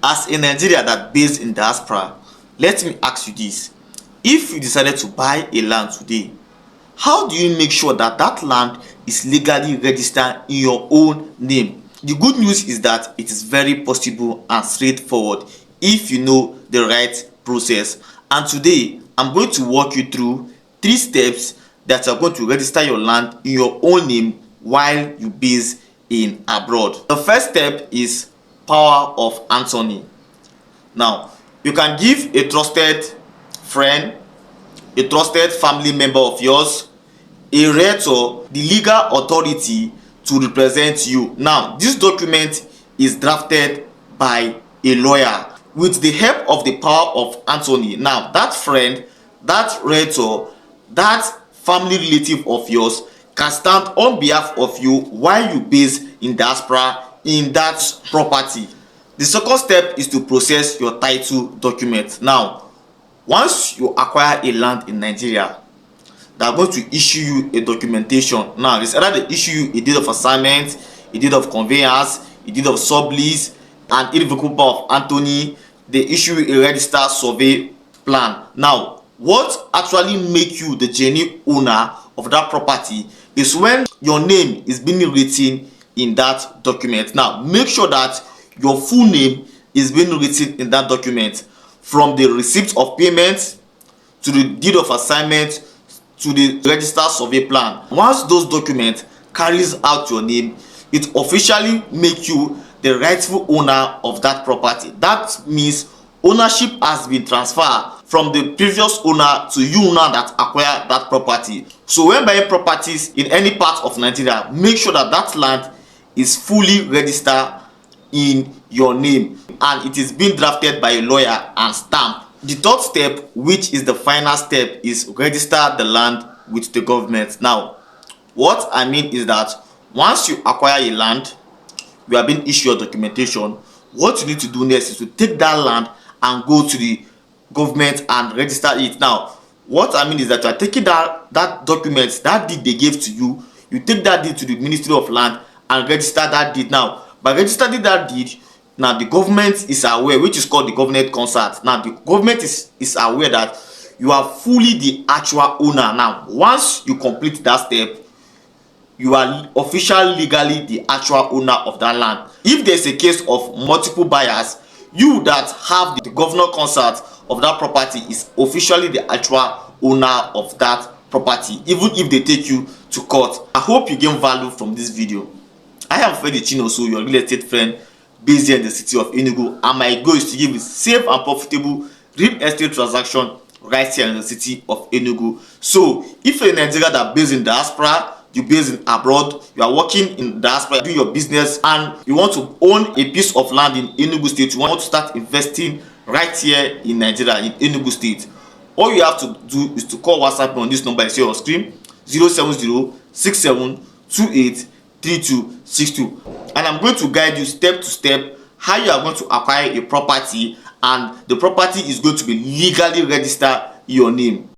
As a Nigerian that based in diaspora, let me ask you this. If you decided to buy a land today, how do you make sure that that land is legally registered in your own name? The good news is that it is very possible and straightforward if you know the right process. And today, I'm going to walk you through 3 steps that are going to register your land in your own name while you base in abroad. The first step is power of attorney. Now, you can give a trusted friend, a trusted family member of yours, a realtor, the legal authority to represent you. Now, this document is drafted by a lawyer with the help of the power of attorney. Now, that friend, that realtor, that family relative of yours can stand on behalf of you while you base in diaspora in that property. The second step is to process your title document. Now, once you acquire a land in Nigeria, they are going to issue you a documentation. Now, it's either they issue you a deed of assignment, a deed of conveyance, a deed of sublease, an irrevocable power of attorney. They issue you a registered survey plan. Now, what actually make you the genuine owner of that property is when your name is being written in that document. Now, make sure that your full name is being written in that document, from the receipt of payment to the deed of assignment to the registered survey plan. Once those documents carries out your name, it officially make you the rightful owner of that property. That means ownership has been transferred from the previous owner to you now that acquire that property. So when buying properties in any part of Nigeria, make sure that that land is fully registered in your name and it is being drafted by a lawyer and stamped. The third step, which is the final step, is register the land with the government. Now, what I mean is that once you acquire a land, you have been issued documentation. What you need to do next is to take that land and go to the government and register it. Now, what I mean is that you are taking that document, that deed they gave to you, you take that deed to the Ministry of Land and register that deed. Now, by registering that deed, now the government is aware, which is called the government consent. Now, the government is aware that you are fully the actual owner. Now, once you complete that step, you are officially legally the actual owner of that land. If there's a case of multiple buyers, you that have the governor consent of that property is officially the actual owner of that property, even if they take you to court. I hope you gain value from this video. I am Freddy Chinoso, your real estate friend based here in the city of Enugu, and my goal is to give you safe and profitable real estate transaction right here in the city of Enugu. So, if you're a Nigerian that based in diaspora, you based in abroad, you are working in diaspora, do your business, and you want to own a piece of land in Enugu State, you want to start investing right here in Nigeria, in Enugu State, all you have to do is to call WhatsApp on this number you see on screen, 070-6728-3262, and I'm going to guide you step to step how you are going to acquire a property, and the property is going to be legally registered in your name.